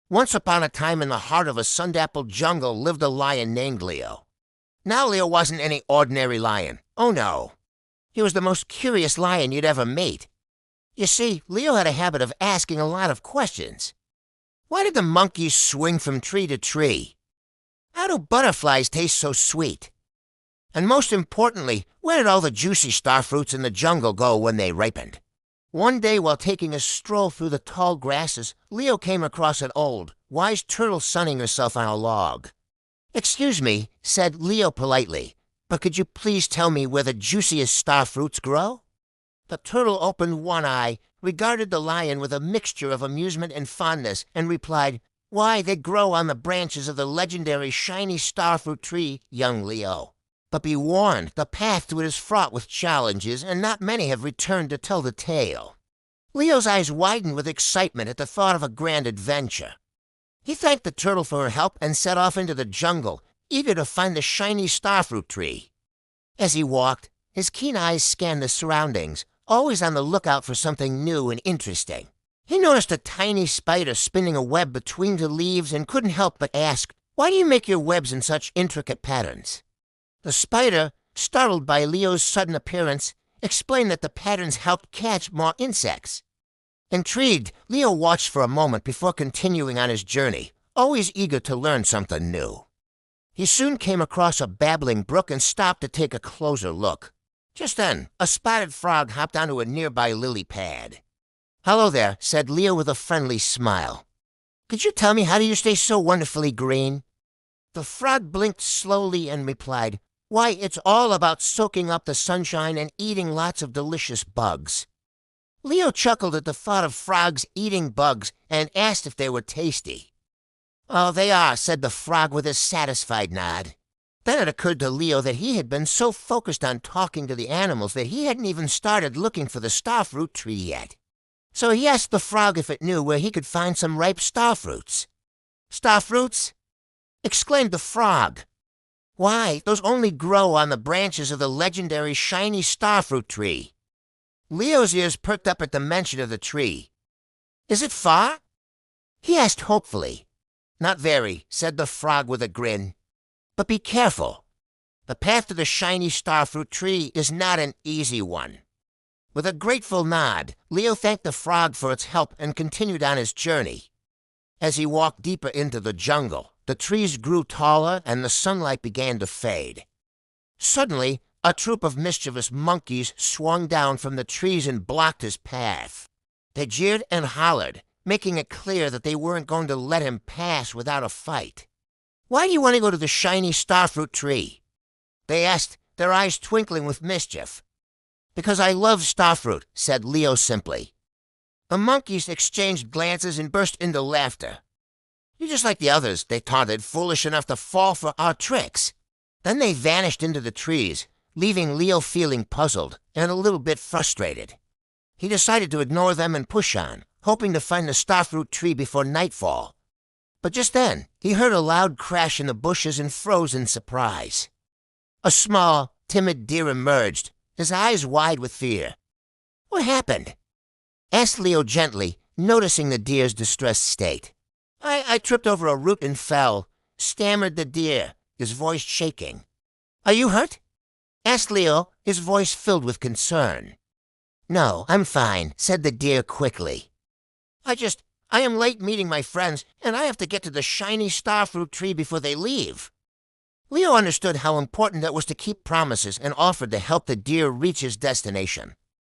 Once upon a time in the heart of a sun-dappled jungle lived a lion named Leo. Now Leo wasn't any ordinary lion. Oh no. He was the most curious lion you'd ever meet. You see, Leo had a habit of asking a lot of questions. Why did the monkeys swing from tree to tree? How do butterflies taste so sweet? And most importantly, where did all the juicy starfruits in the jungle go when they ripened? One day, while taking a stroll through the tall grasses, Leo came across an old, wise turtle sunning herself on a log. "Excuse me," said Leo politely, "but could you please tell me where the juiciest starfruits grow?" The turtle opened one eye, regarded the lion with a mixture of amusement and fondness, and replied, "Why, they grow on the branches of the legendary Shiny Starfruit Tree, young Leo. But be warned, the path to it is fraught with challenges, and not many have returned to tell the tale." Leo's eyes widened with excitement at the thought of a grand adventure. He thanked the turtle for her help and set off into the jungle, eager to find the Shiny Starfruit Tree. As he walked, his keen eyes scanned the surroundings, always on the lookout for something new and interesting. He noticed a tiny spider spinning a web between the leaves and couldn't help but ask, "Why do you make your webs in such intricate patterns?" The spider, startled by Leo's sudden appearance, explained that the patterns helped catch more insects. Intrigued, Leo watched for a moment before continuing on his journey, always eager to learn something new. He soon came across a babbling brook and stopped to take a closer look. Just then, a spotted frog hopped onto a nearby lily pad. "Hello there," said Leo with a friendly smile. "Could you tell me how do you stay so wonderfully green?" The frog blinked slowly and replied, "Why, it's all about soaking up the sunshine and eating lots of delicious bugs." Leo chuckled at the thought of frogs eating bugs and asked if they were tasty. "Oh, they are," said the frog with a satisfied nod. Then it occurred to Leo that he had been so focused on talking to the animals that he hadn't even started looking for the starfruit tree yet. So he asked the frog if it knew where he could find some ripe starfruits. "Starfruits?" exclaimed the frog. "Why, those only grow on the branches of the legendary Shiny Starfruit Tree." Leo's ears perked up at the mention of the tree. "Is it far?" he asked hopefully. "Not very," said the frog with a grin. "But be careful. The path to the Shiny Starfruit Tree is not an easy one." With a grateful nod, Leo thanked the frog for its help and continued on his journey. As he walked deeper into the jungle, the trees grew taller and the sunlight began to fade. Suddenly, a troop of mischievous monkeys swung down from the trees and blocked his path. They jeered and hollered, making it clear that they weren't going to let him pass without a fight. "Why do you want to go to the Shiny Starfruit Tree?" they asked, their eyes twinkling with mischief. "Because I love starfruit," said Leo simply. The monkeys exchanged glances and burst into laughter. "You're just like the others," they taunted, "foolish enough to fall for our tricks." Then they vanished into the trees, leaving Leo feeling puzzled and a little bit frustrated. He decided to ignore them and push on, hoping to find the starfruit tree before nightfall. But just then, he heard a loud crash in the bushes and froze in surprise. A small, timid deer emerged, his eyes wide with fear. "What happened?" asked Leo gently, noticing the deer's distressed state. I tripped over a root and fell," stammered the deer, his voice shaking. "Are you hurt?" asked Leo, his voice filled with concern. "No, I'm fine," said the deer quickly. I am late meeting my friends, and I have to get to the Shiny Starfruit Tree before they leave." Leo understood how important it was to keep promises and offered to help the deer reach his destination.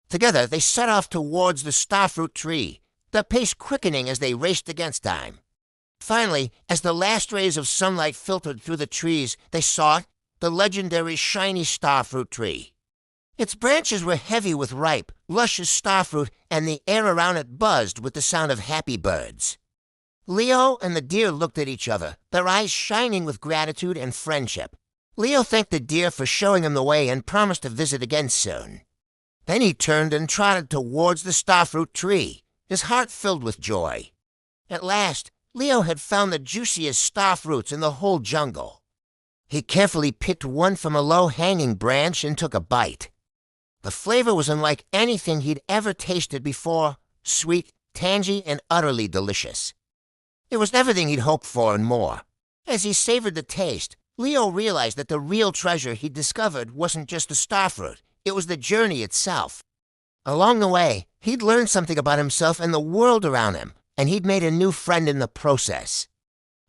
Together, they set off towards the Starfruit Tree, their pace quickening as they raced against time. Finally, as the last rays of sunlight filtered through the trees, they saw it, the legendary Shiny Starfruit Tree. Its branches were heavy with ripe, luscious starfruit, and the air around it buzzed with the sound of happy birds. Leo and the deer looked at each other, their eyes shining with gratitude and friendship. Leo thanked the deer for showing him the way and promised to visit again soon. Then he turned and trotted towards the starfruit tree, his heart filled with joy. At last, Leo had found the juiciest starfruits in the whole jungle. He carefully picked one from a low-hanging branch and took a bite. The flavor was unlike anything he'd ever tasted before, sweet, tangy, and utterly delicious. It was everything he'd hoped for and more. As he savored the taste, Leo realized that the real treasure he'd discovered wasn't just the starfruit, it was the journey itself. Along the way, he'd learned something about himself and the world around him, and he'd made a new friend in the process.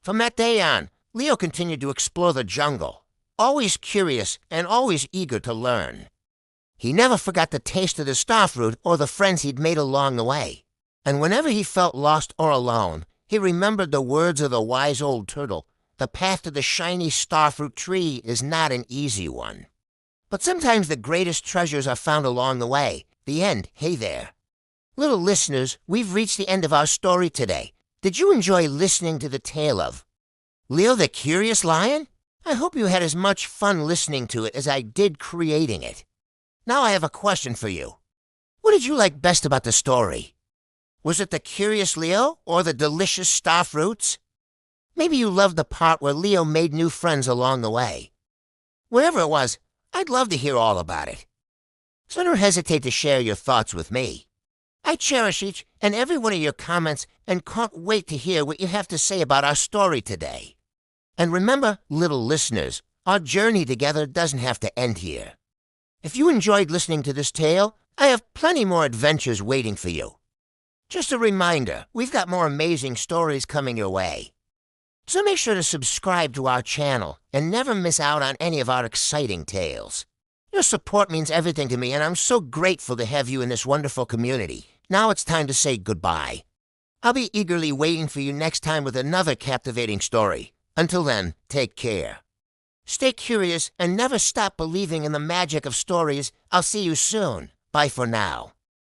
From that day on, Leo continued to explore the jungle, always curious and always eager to learn. He never forgot the taste of the starfruit or the friends he'd made along the way. And whenever he felt lost or alone, he remembered the words of the wise old turtle, "The path to the shiny starfruit tree is not an easy one." But sometimes the greatest treasures are found along the way. The end, hey there. Little listeners, we've reached the end of our story today. Did you enjoy listening to the tale of Leo the Curious Lion? I hope you had as much fun listening to it as I did creating it. Now I have a question for you. What did you like best about the story? Was it the curious Leo or the delicious starfruits? Maybe you loved the part where Leo made new friends along the way. Wherever it was, I'd love to hear all about it. So don't hesitate to share your thoughts with me. I cherish each and every one of your comments and can't wait to hear what you have to say about our story today. And remember, little listeners, our journey together doesn't have to end here. If you enjoyed listening to this tale, I have plenty more adventures waiting for you. Just a reminder, we've got more amazing stories coming your way. So make sure to subscribe to our channel and never miss out on any of our exciting tales. Your support means everything to me, and I'm so grateful to have you in this wonderful community. Now it's time to say goodbye. I'll be eagerly waiting for you next time with another captivating story. Until then, take care. Stay curious and never stop believing in the magic of stories. I'll see you soon. Bye for now.